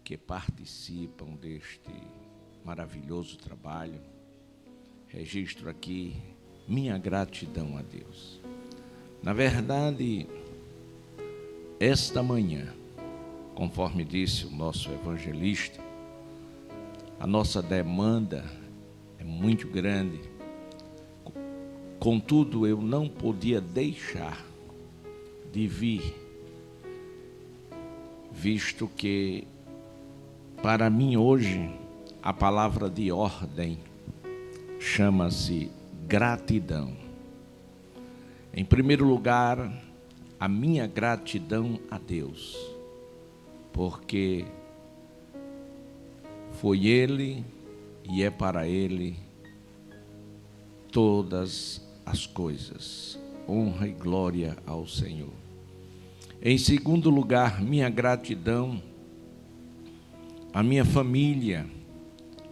que participam deste maravilhoso trabalho. Registro aqui minha gratidão a Deus. Na verdade, esta manhã, conforme disse o nosso evangelista, a nossa demanda é muito grande. Contudo, eu não podia deixar de vir, visto que, para mim hoje, a palavra de ordem chama-se gratidão. Em primeiro lugar, a minha gratidão a Deus, porque foi Ele e é para Ele todas as coisas. Honra e glória ao Senhor. Em segundo lugar, minha gratidão à minha família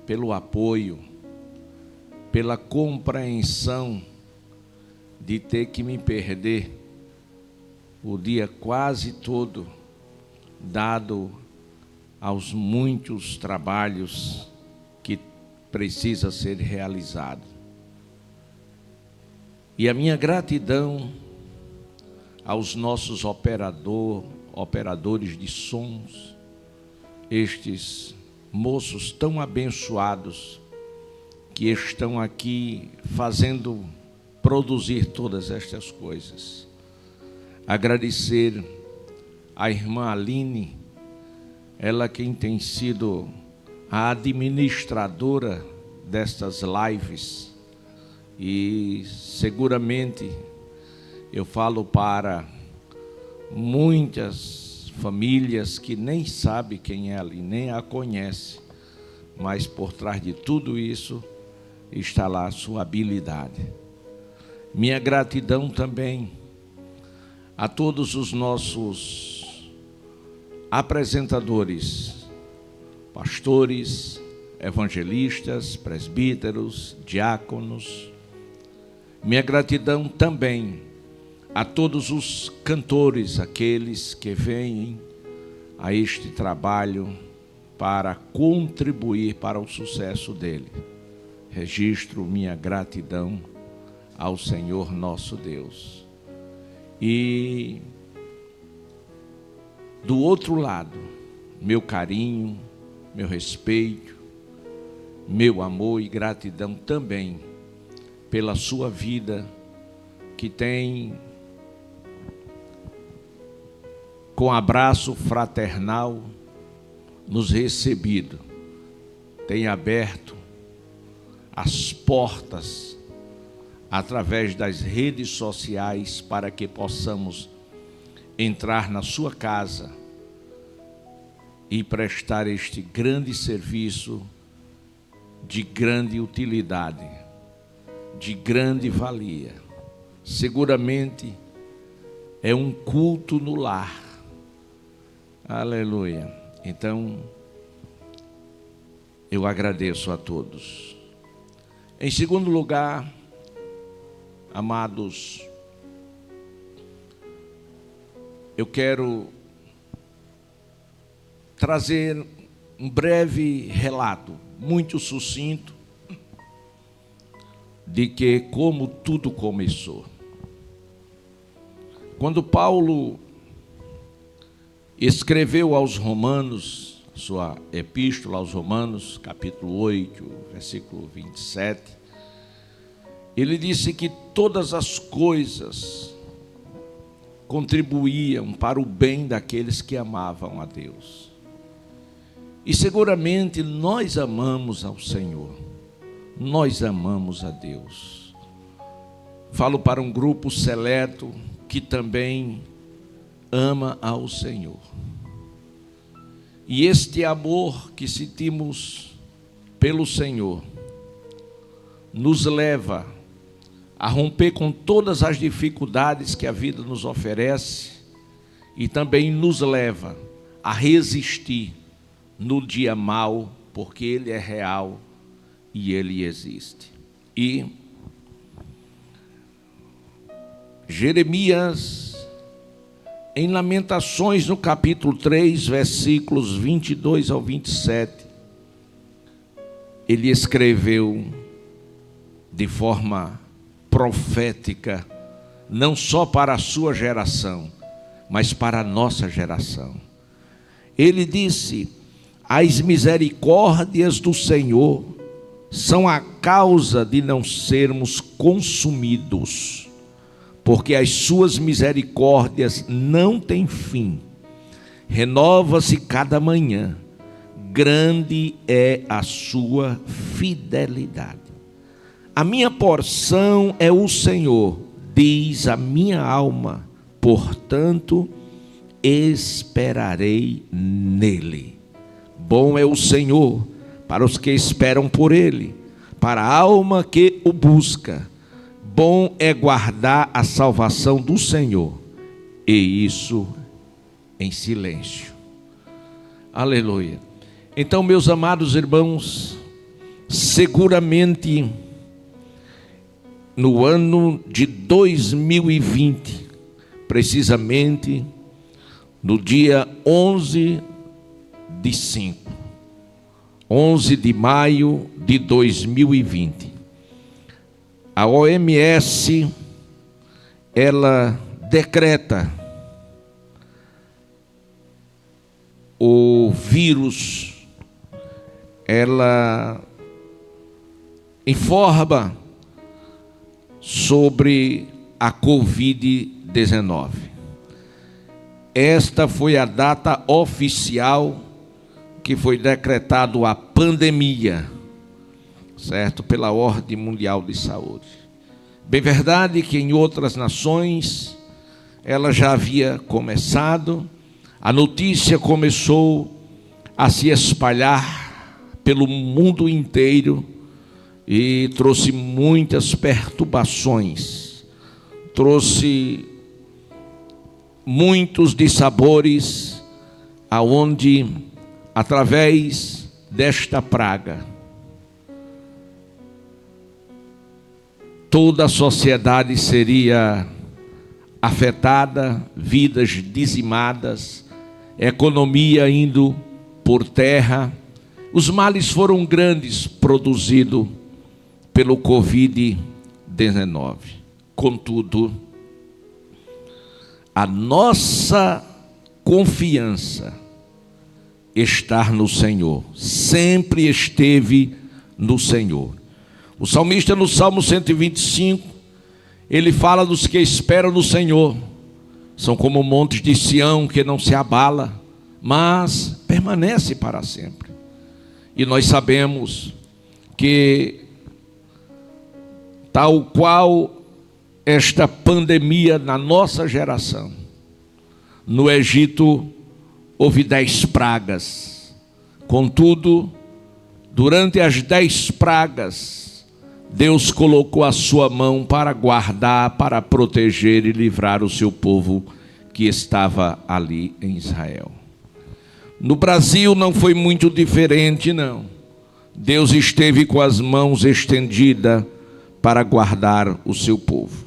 pelo apoio, pela compreensão de ter que me perder o dia quase todo, dado aos muitos trabalhos que precisa ser realizado. E a minha gratidão aos nossos operadores de sons, estes moços tão abençoados que estão aqui fazendo produzir todas estas coisas. Agradecer à irmã Aline, ela quem tem sido a administradora destas lives, e seguramente eu falo para muitas famílias que nem sabem quem é Aline, nem a conhece, mas por trás de tudo isso está lá a sua habilidade. Minha gratidão também a todos os nossos apresentadores, pastores, evangelistas, presbíteros, diáconos. Minha gratidão também a todos os cantores, aqueles que vêm a este trabalho para contribuir para o sucesso dele. Registro minha gratidão ao Senhor nosso Deus. E do outro lado, meu carinho, meu respeito, meu amor e gratidão também pela sua vida, que tem, com abraço fraternal, nos recebido, tem aberto as portas através das redes sociais para que possamos entrar na sua casa e prestar este grande serviço de grande utilidade, de grande valia. Seguramente é um culto no lar. Aleluia. Então, eu agradeço a todos. Em segundo lugar, amados, eu quero trazer um breve relato, muito sucinto, de que como tudo começou. Quando Paulo escreveu aos Romanos, sua epístola aos Romanos, capítulo 8, versículo 27, ele disse que todas as coisas contribuíam para o bem daqueles que amavam a Deus. E seguramente nós amamos ao Senhor, nós amamos a Deus. Falo para um grupo seleto que também ama ao Senhor. E este amor que sentimos pelo Senhor nos leva a romper com todas as dificuldades que a vida nos oferece e também nos leva a resistir no dia mau, porque Ele é real e Ele existe. E Jeremias Em Lamentações, no capítulo 3, versículos 22 ao 27, ele escreveu de forma profética, não só para a sua geração, mas para a nossa geração. Ele disse: as misericórdias do Senhor são a causa de não sermos consumidos, porque as suas misericórdias não têm fim, renova-se cada manhã, grande é a sua fidelidade. A minha porção é o Senhor, diz a minha alma, portanto esperarei nele. Bom é o Senhor para os que esperam por ele, para a alma que o busca. Bom é guardar a salvação do Senhor, e isso em silêncio. Aleluia. Então, meus amados irmãos, seguramente no ano de 2020, precisamente no dia 11 de maio de 2020, a OMS, ela decreta o vírus, ela informa sobre a Covid-19. Esta foi a data oficial que foi decretado a pandemia, certo? Pela Ordem Mundial de Saúde. Bem verdade que em outras nações ela já havia começado, a notícia começou a se espalhar pelo mundo inteiro e trouxe muitas perturbações, trouxe muitos dissabores, aonde através desta praga toda a sociedade seria afetada, vidas dizimadas, economia indo por terra. Os males foram grandes produzidos pelo Covid-19. Contudo, a nossa confiança está no Senhor, sempre esteve no Senhor. O salmista no Salmo 125, ele fala dos que esperam no Senhor, são como montes de Sião que não se abala, mas permanece para sempre. E nós sabemos que, tal qual esta pandemia na nossa geração, no Egito houve 10 pragas, contudo, durante as 10 pragas, Deus colocou a sua mão para guardar, para proteger e livrar o seu povo que estava ali em Israel. No Brasil não foi muito diferente, não. Deus esteve com as mãos estendidas para guardar o seu povo.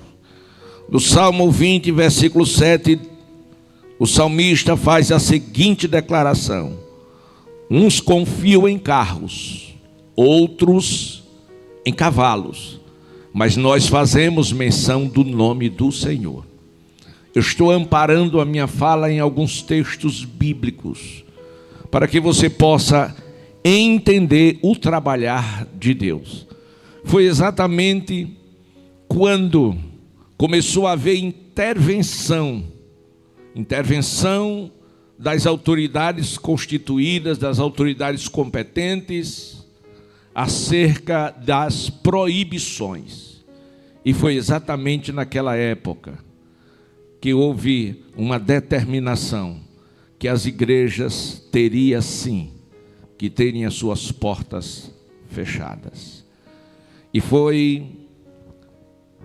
No Salmo 20, versículo 7, o salmista faz a seguinte declaração: uns confiam em carros, outros em cavalos, mas nós fazemos menção do nome do Senhor. Eu estou amparando a minha fala em alguns textos bíblicos, para que você possa entender o trabalhar de Deus. Foi exatamente quando começou a haver intervenção das autoridades constituídas, das autoridades competentes, acerca das proibições. E foi exatamente naquela época que houve uma determinação que as igrejas teriam sim que terem as suas portas fechadas. E foi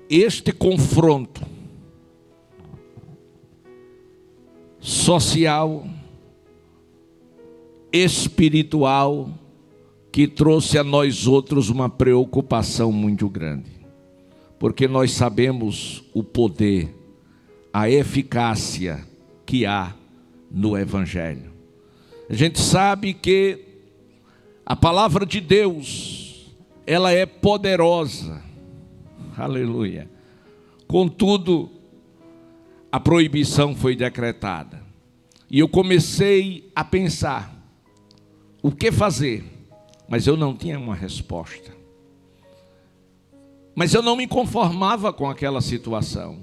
este confronto social, espiritual, que trouxe a nós outros uma preocupação muito grande, porque nós sabemos o poder, a eficácia que há no Evangelho. A gente sabe que a palavra de Deus, ela é poderosa. Aleluia. Contudo, a proibição foi decretada. E eu comecei a pensar o que fazer, mas eu não tinha uma resposta. Mas eu não me conformava com aquela situação.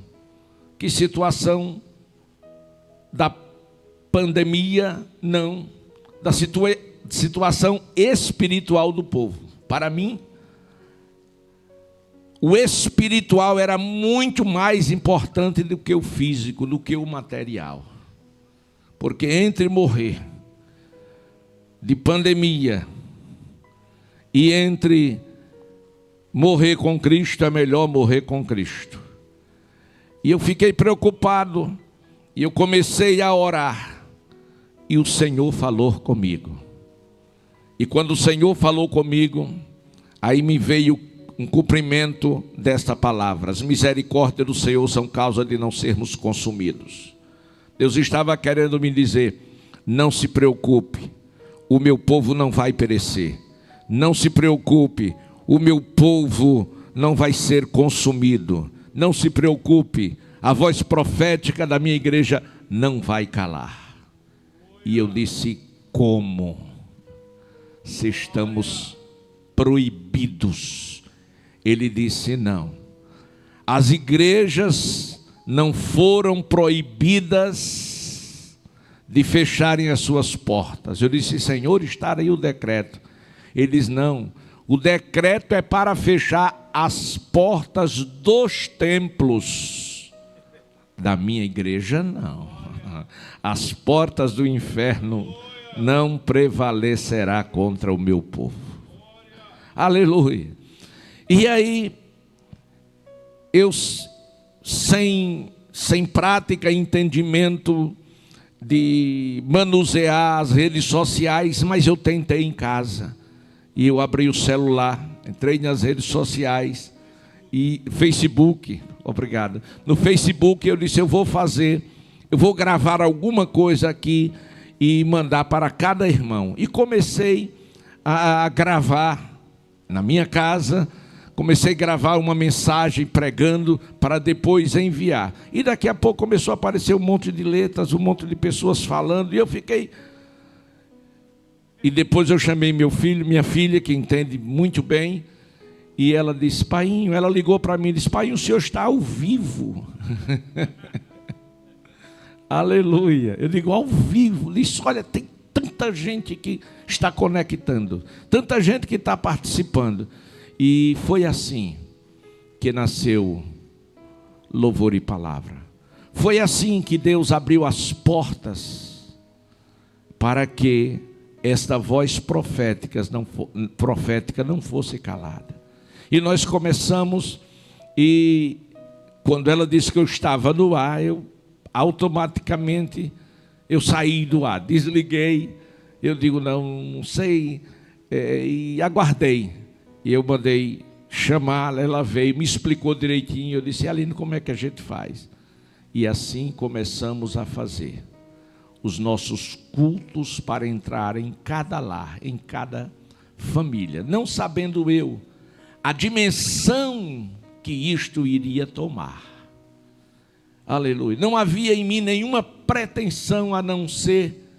Que situação? Da pandemia? Não. Da situação espiritual do povo. Para mim, o espiritual era muito mais importante do que o físico, do que o material. Porque entre morrer de pandemia e entre morrer com Cristo, é melhor morrer com Cristo. E eu fiquei preocupado, e eu comecei a orar, e o Senhor falou comigo. E quando o Senhor falou comigo, aí me veio um cumprimento desta palavra: as misericórdias do Senhor são causa de não sermos consumidos. Deus estava querendo me dizer: não se preocupe, o meu povo não vai perecer. Não se preocupe, o meu povo não vai ser consumido. Não se preocupe, a voz profética da minha igreja não vai calar. E eu disse: como? Se estamos proibidos. Ele disse: não. As igrejas não foram proibidas de fecharem as suas portas. Eu disse: Senhor, está aí o decreto. Ele diz: não, o decreto é para fechar as portas dos templos. Da minha igreja, não. As portas do inferno não prevalecerá contra o meu povo. Aleluia. E aí, eu sem prática e entendimento de manusear as redes sociais, mas eu tentei em casa. E eu abri o celular, entrei nas redes sociais e Facebook, obrigado. No Facebook eu disse: eu vou gravar alguma coisa aqui e mandar para cada irmão. E comecei a gravar na minha casa. Comecei a gravar uma mensagem pregando para depois enviar. E daqui a pouco começou a aparecer um monte de letras, um monte de pessoas falando. E eu fiquei... E depois eu chamei meu filho, minha filha, que entende muito bem. E ela disse: Painho, ela ligou para mim e disse: Painho, o senhor está ao vivo. Aleluia. Eu digo: ao vivo. Disse: olha, tem tanta gente que está conectando. Tanta gente que está participando. E foi assim que nasceu Louvor e Palavra. Foi assim que Deus abriu as portas para que esta voz profética não fosse calada. E nós começamos, e quando ela disse que eu estava no ar, eu automaticamente saí do ar, desliguei. Eu digo: não sei, e aguardei. E eu mandei chamá-la, ela veio, me explicou direitinho. Eu disse: Aline, como é que a gente faz? E assim começamos a fazer os nossos cultos para entrar em cada lar, em cada família, não sabendo eu a dimensão que isto iria tomar. Aleluia. Não havia em mim nenhuma pretensão a não ser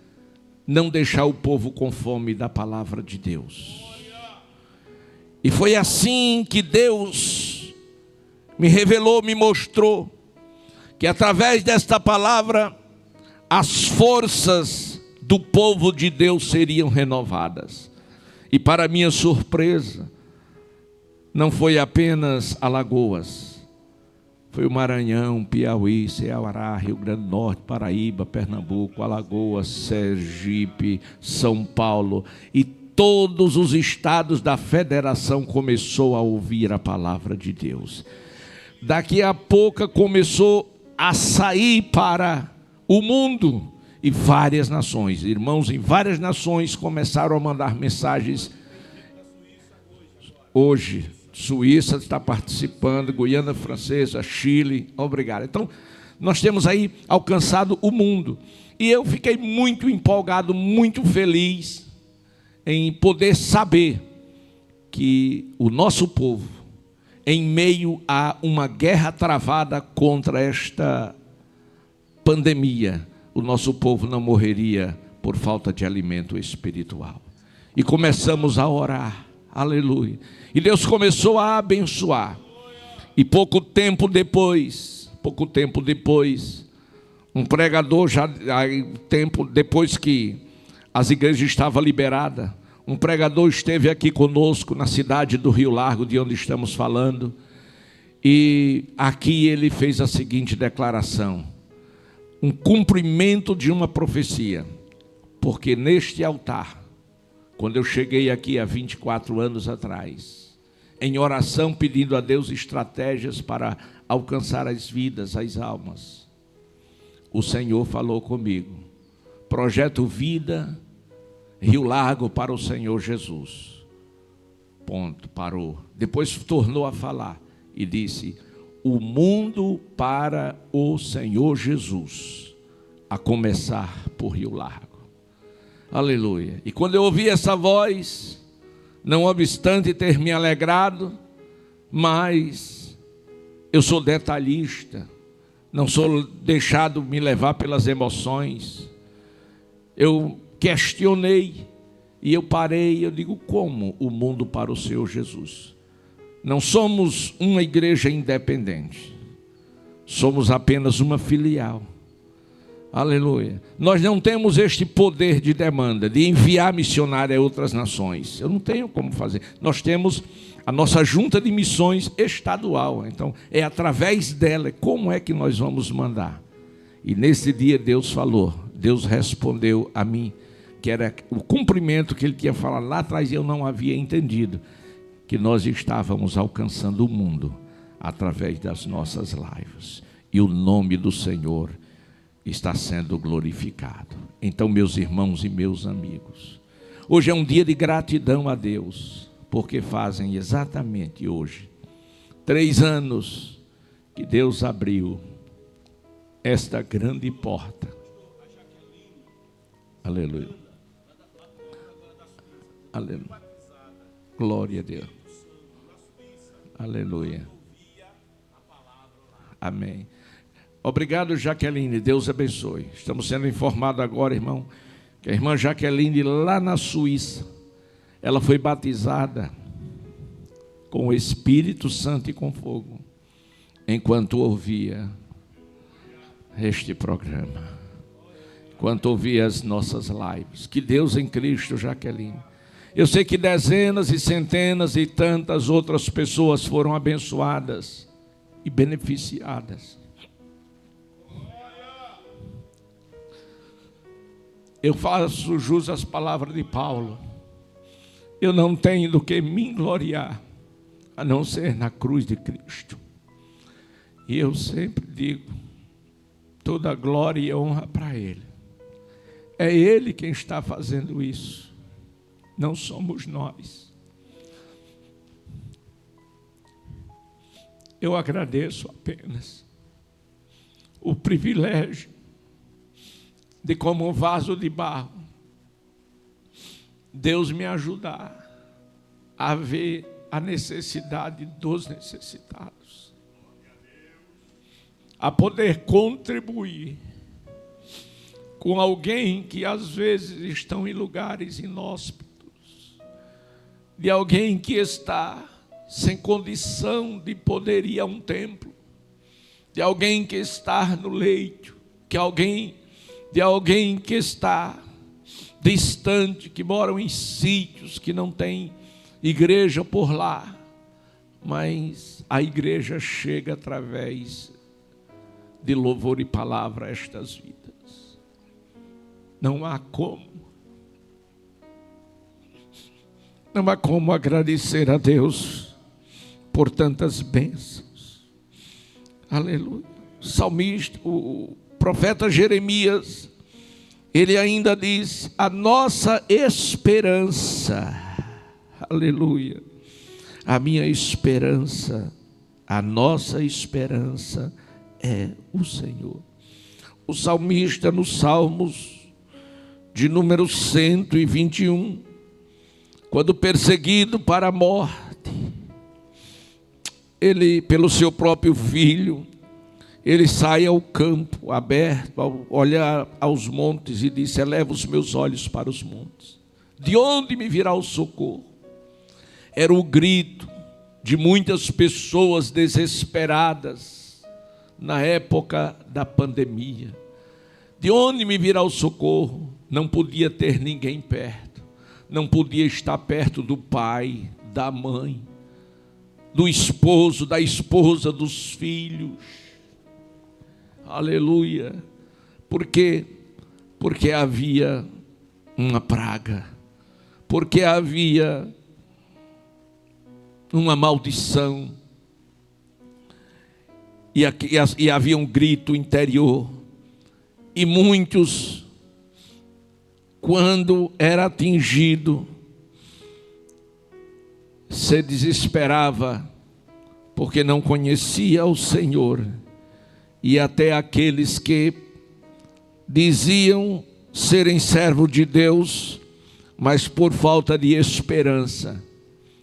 não deixar o povo com fome da palavra de Deus. E foi assim que Deus me revelou, me mostrou que através desta palavra as forças do povo de Deus seriam renovadas. E para minha surpresa, não foi apenas Alagoas, foi o Maranhão, Piauí, Ceará, Rio Grande do Norte, Paraíba, Pernambuco, Alagoas, Sergipe, São Paulo, e todos os estados da federação começou a ouvir a palavra de Deus. Daqui a pouco começou a sair para o mundo, e várias nações, irmãos em várias nações começaram a mandar mensagens. Hoje, Suíça está participando, Guiana Francesa, Chile, obrigado. Então, nós temos aí alcançado o mundo. E eu fiquei muito empolgado, muito feliz em poder saber que o nosso povo, em meio a uma guerra travada contra esta pandemia, o nosso povo não morreria por falta de alimento espiritual. E começamos a orar, aleluia. E Deus começou a abençoar. E pouco tempo depois, um pregador, depois que as igrejas estavam liberadas, um pregador esteve aqui conosco na cidade do Rio Largo, de onde estamos falando, e aqui ele fez a seguinte declaração: um cumprimento de uma profecia, porque neste altar, quando eu cheguei aqui há 24 anos atrás, em oração pedindo a Deus estratégias para alcançar as vidas, as almas, o Senhor falou comigo: projeto Vida Rio Largo para o Senhor Jesus. Ponto, parou. Depois tornou a falar e disse: o mundo para o Senhor Jesus, a começar por Rio Largo. Aleluia. E quando eu ouvi essa voz, não obstante ter me alegrado, mas eu sou detalhista, não sou deixado me levar pelas emoções. Eu questionei e eu parei, eu digo: como o mundo para o Senhor Jesus? Não somos uma igreja independente, somos apenas uma filial. Aleluia. Nós não temos este poder de demanda, de enviar missionário a outras nações. Eu não tenho como fazer. Nós temos a nossa junta de missões estadual. Então, é através dela, como é que nós vamos mandar? E nesse dia Deus falou, Deus respondeu a mim, que era o cumprimento que Ele tinha falado lá atrás e eu não havia entendido, que nós estávamos alcançando o mundo através das nossas lives. E o nome do Senhor está sendo glorificado. Então, meus irmãos e meus amigos, hoje é um dia de gratidão a Deus, porque fazem exatamente hoje 3 anos que Deus abriu esta grande porta. Aleluia. Aleluia. Glória a Deus. Aleluia. Amém. Obrigado, Jaqueline, Deus abençoe. Estamos sendo informados agora, irmão, que a irmã Jaqueline, lá na Suíça, ela foi batizada com o Espírito Santo e com fogo, enquanto ouvia este programa, enquanto ouvia as nossas lives. Que Deus em Cristo, Jaqueline. Eu sei que dezenas e centenas e tantas outras pessoas foram abençoadas e beneficiadas. Eu faço jus às palavras de Paulo. Eu não tenho do que me gloriar, a não ser na cruz de Cristo. E eu sempre digo, toda glória e honra para Ele. É Ele quem está fazendo isso, não somos nós. Eu agradeço apenas o privilégio de, como um vaso de barro, Deus me ajudar a ver a necessidade dos necessitados, a poder contribuir com alguém que às vezes estão em lugares inóspitos, de alguém que está sem condição de poder ir a um templo, de alguém que está no leito, de alguém que está distante, que moram em sítios que não tem igreja por lá, mas a igreja chega através de louvor e palavra a estas vidas. Não há como agradecer a Deus por tantas bênçãos. Aleluia. O salmista, o profeta Jeremias, ele ainda diz: a nossa esperança, aleluia, a minha esperança, a nossa esperança é o Senhor. O salmista, nos Salmos de número 121, quando perseguido para a morte, ele, pelo seu próprio filho, ele sai ao campo aberto, ao olhar aos montes, e disse: eleva os meus olhos para os montes, de onde me virá o socorro? Era o grito de muitas pessoas desesperadas na época da pandemia. De onde me virá o socorro? Não podia ter ninguém perto, não podia estar perto do pai, da mãe, do esposo, da esposa, dos filhos. Aleluia. Por quê? Porque havia uma praga, porque havia uma maldição, e havia um grito interior, e muitos, quando era atingido, se desesperava, porque não conhecia o Senhor, e até aqueles que diziam serem servos de Deus, mas por falta de esperança,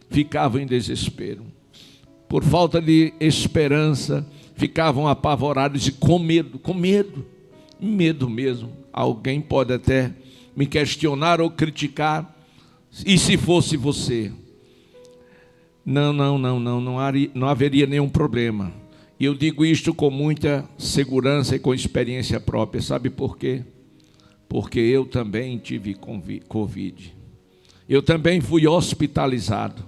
ficavam em desespero. Por falta de esperança, ficavam apavorados e com medo mesmo. Alguém pode até me questionar ou criticar: e se fosse você? Não haveria nenhum problema. E eu digo isto com muita segurança e com experiência própria. Sabe por quê? Porque eu também tive Covid. Eu também fui hospitalizado.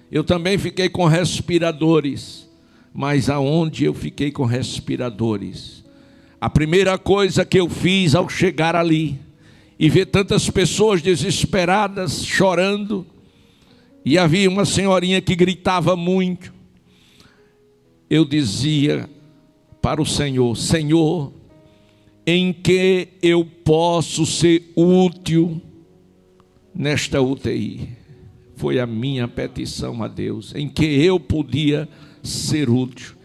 Eu também fiquei com respiradores. Mas aonde eu fiquei com respiradores? A primeira coisa que eu fiz ao chegar ali e ver tantas pessoas desesperadas, chorando, e havia uma senhorinha que gritava muito, eu dizia para o Senhor: Senhor, em que eu posso ser útil nesta UTI? Foi a minha petição a Deus, em que eu podia ser útil.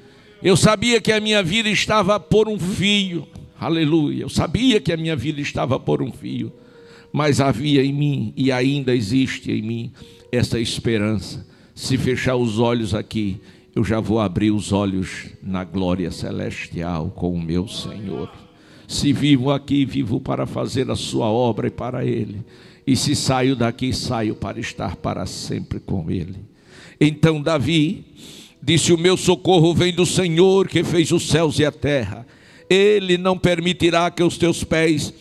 Eu sabia que a minha vida estava por um fio, aleluia, eu sabia que a minha vida estava por um fio, mas havia em mim, e ainda existe em mim, essa esperança. Se fechar os olhos aqui, eu já vou abrir os olhos na glória celestial com o meu Senhor. Se vivo aqui, vivo para fazer a sua obra e para Ele. E se saio daqui, saio para estar para sempre com Ele. Então Davi disse: o meu socorro vem do Senhor, que fez os céus e a terra. Ele não permitirá que os teus pés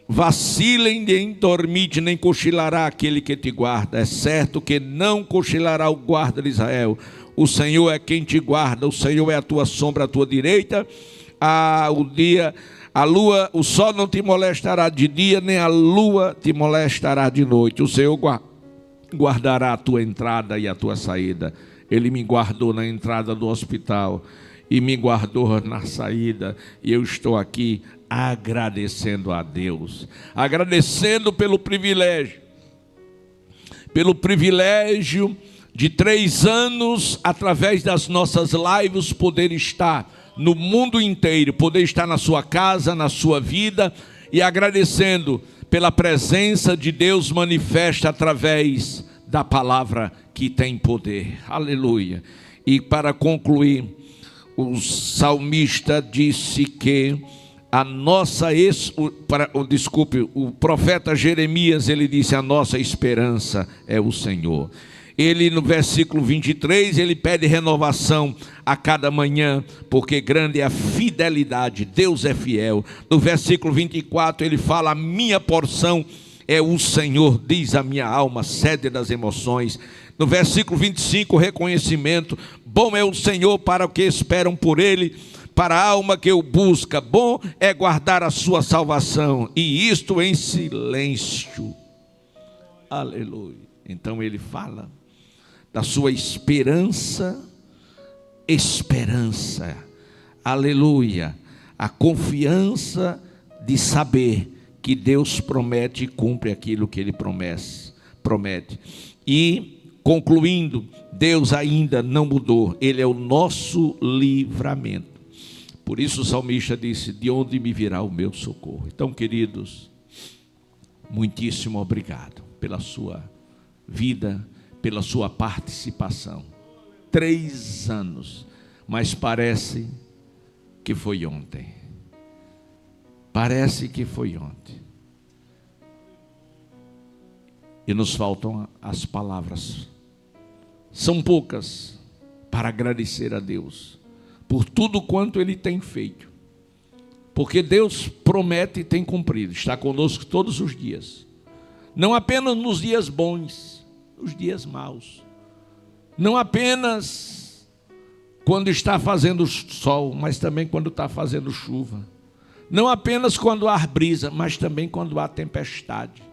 vacilem, nem dormite, nem cochilará aquele que te guarda. É certo que não cochilará o guarda de Israel. O Senhor é quem te guarda, o Senhor é a tua sombra à tua direita. O sol não te molestará de dia, nem a lua te molestará de noite. O Senhor guardará a tua entrada e a tua saída. Ele me guardou na entrada do hospital e me guardou na saída. E eu estou aqui agradecendo a Deus, agradecendo pelo privilégio de 3 anos, através das nossas lives, poder estar no mundo inteiro, poder estar na sua casa, na sua vida, e agradecendo pela presença de Deus manifesta através da palavra que tem poder, aleluia. E para concluir, o salmista disse que o profeta Jeremias, ele disse: a nossa esperança é o Senhor. Ele, no versículo 23, ele pede renovação a cada manhã, porque grande é a fidelidade, Deus é fiel. No versículo 24 ele fala: a minha porção é o Senhor, diz a minha alma, sede das emoções. No versículo 25, reconhecimento: bom é o Senhor para os que esperam por Ele, para a alma que o busca. Bom é guardar a sua salvação, e isto em silêncio. Aleluia. Então ele fala da sua esperança, aleluia, a confiança de saber que Deus promete e cumpre aquilo que Ele promete. E, concluindo, Deus ainda não mudou, Ele é o nosso livramento. Por isso o salmista disse: de onde me virá o meu socorro? Então, queridos, muitíssimo obrigado pela sua vida, pela sua participação. 3 anos, mas parece que foi ontem. Parece que foi ontem. E nos faltam as palavras. São poucas para agradecer a Deus por tudo quanto Ele tem feito. Porque Deus promete e tem cumprido. Está conosco todos os dias. Não apenas nos dias bons, nos dias maus. Não apenas quando está fazendo sol, mas também quando está fazendo chuva. Não apenas quando há brisa, mas também quando há tempestade.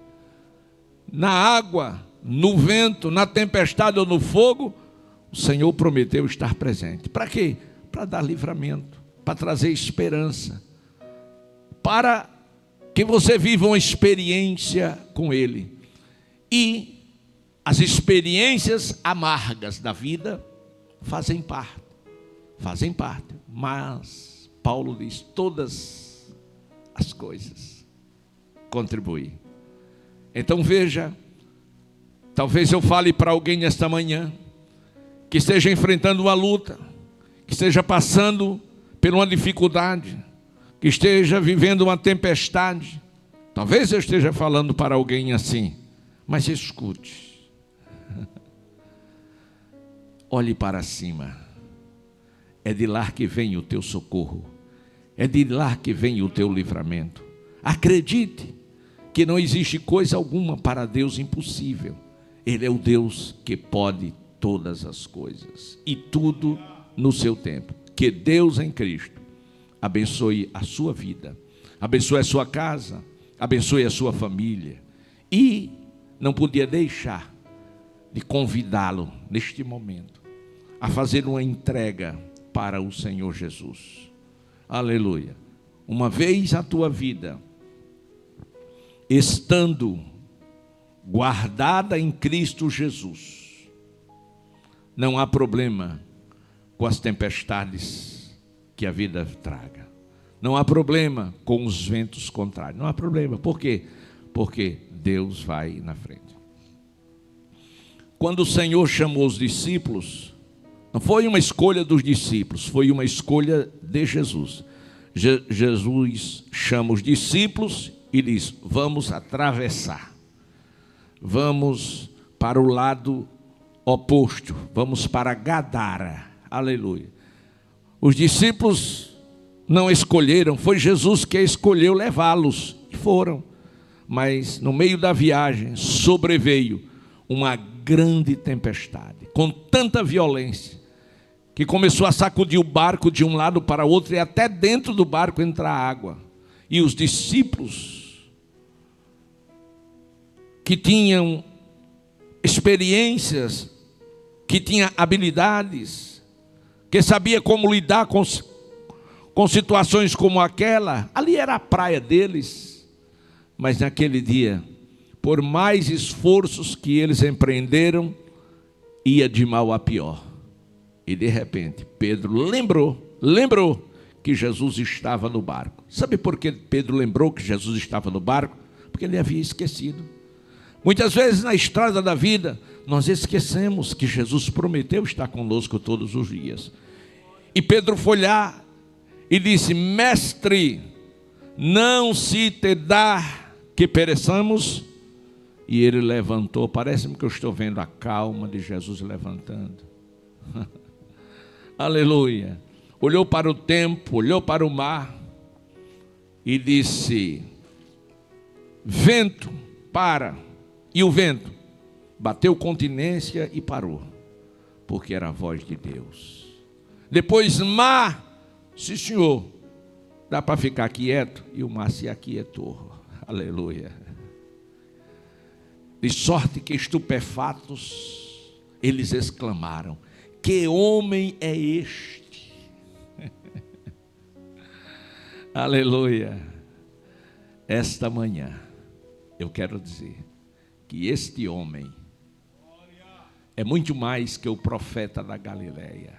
Na água, no vento, na tempestade ou no fogo, o Senhor prometeu estar presente. Para quê? Para dar livramento, para trazer esperança, para que você viva uma experiência com Ele. E as experiências amargas da vida fazem parte, mas Paulo diz: todas as coisas contribuem. Então veja, talvez eu fale para alguém nesta manhã que esteja enfrentando uma luta, que esteja passando por uma dificuldade, que esteja vivendo uma tempestade. Talvez eu esteja falando para alguém assim, mas escute. Olhe para cima. É de lá que vem o teu socorro. É de lá que vem o teu livramento. Acredite que não existe coisa alguma para Deus impossível. Ele é o Deus que pode todas as coisas. E tudo no seu tempo. Que Deus em Cristo abençoe a sua vida. Abençoe a sua casa. Abençoe a sua família. E não podia deixar de convidá-lo neste momento a fazer uma entrega para o Senhor Jesus. Aleluia. Uma vez a tua vida estando guardada em Cristo Jesus, não há problema com as tempestades que a vida traga. Não há problema com os ventos contrários. Não há problema. Por quê? Porque Deus vai na frente. Quando o Senhor chamou os discípulos, não foi uma escolha dos discípulos, foi uma escolha de Jesus. Jesus chama os discípulos e diz: vamos atravessar. Vamos para o lado oposto. Vamos para Gadara. Aleluia. Os discípulos não escolheram, foi Jesus que escolheu levá-los. E foram. Mas no meio da viagem sobreveio uma grande tempestade, com tanta violência, que começou a sacudir o barco de um lado para o outro, e até dentro do barco entrar água. E os discípulos, que tinham experiências, que tinham habilidades, que sabia como lidar com situações como aquela, ali era a praia deles. Mas naquele dia, por mais esforços que eles empreenderam, ia de mal a pior. E de repente, Pedro lembrou que Jesus estava no barco. Sabe por que Pedro lembrou que Jesus estava no barco? Porque ele havia esquecido. Muitas vezes na estrada da vida, nós esquecemos que Jesus prometeu estar conosco todos os dias. E Pedro foi lá e disse: mestre, não se te dá que pereçamos? E ele levantou, parece-me que eu estou vendo a calma de Jesus levantando. Aleluia. Olhou para o tempo, olhou para o mar e disse: vento, para. E o vento bateu continência e parou, porque era a voz de Deus. Depois mar, sim senhor, dá para ficar quieto? E o mar se aquietou. Aleluia. De sorte que estupefatos, eles exclamaram: que homem é este? Aleluia. Esta manhã eu quero dizer que este homem é muito mais que o profeta da Galileia.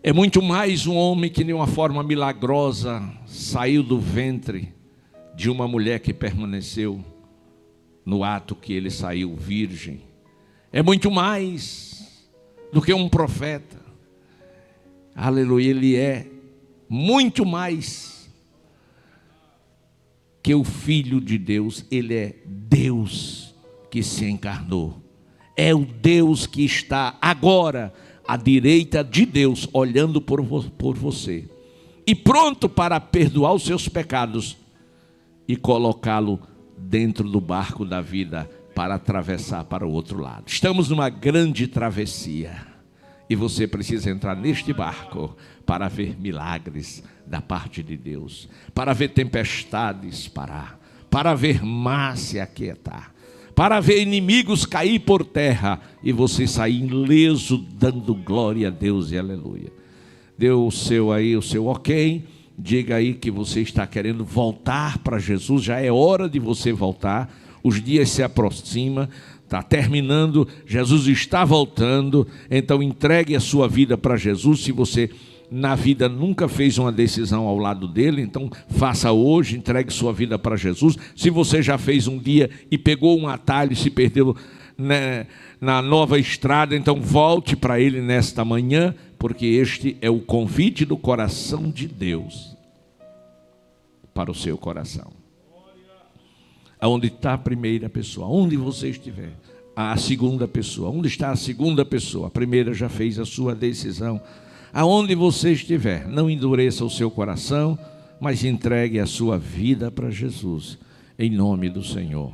É muito mais um homem que de uma forma milagrosa saiu do ventre de uma mulher que permaneceu no ato que ele saiu virgem. É muito mais do que um profeta. Aleluia, ele é muito mais que o Filho de Deus. Ele é Deus que se encarnou. É o Deus que está agora à direita de Deus, olhando por você, e pronto para perdoar os seus pecados e colocá-lo dentro do barco da vida para atravessar para o outro lado. Estamos numa grande travessia e você precisa entrar neste barco para ver milagres da parte de Deus, para ver tempestades parar, para ver mar se aquietar, para ver inimigos cair por terra e você sair ileso, dando glória a Deus e aleluia. Dê o seu ok, diga aí que você está querendo voltar para Jesus, já é hora de você voltar, os dias se aproximam, está terminando, Jesus está voltando, então entregue a sua vida para Jesus. Se você na vida nunca fez uma decisão ao lado dele, então faça hoje, entregue sua vida para Jesus. Se você já fez um dia e pegou um atalho e se perdeu na nova estrada, então volte para ele nesta manhã, porque este é o convite do coração de Deus para o seu coração. Aonde está a primeira pessoa? Onde você estiver. A segunda pessoa. Onde está a segunda pessoa? A primeira já fez a sua decisão. Aonde você estiver, não endureça o seu coração, mas entregue a sua vida para Jesus, em nome do Senhor.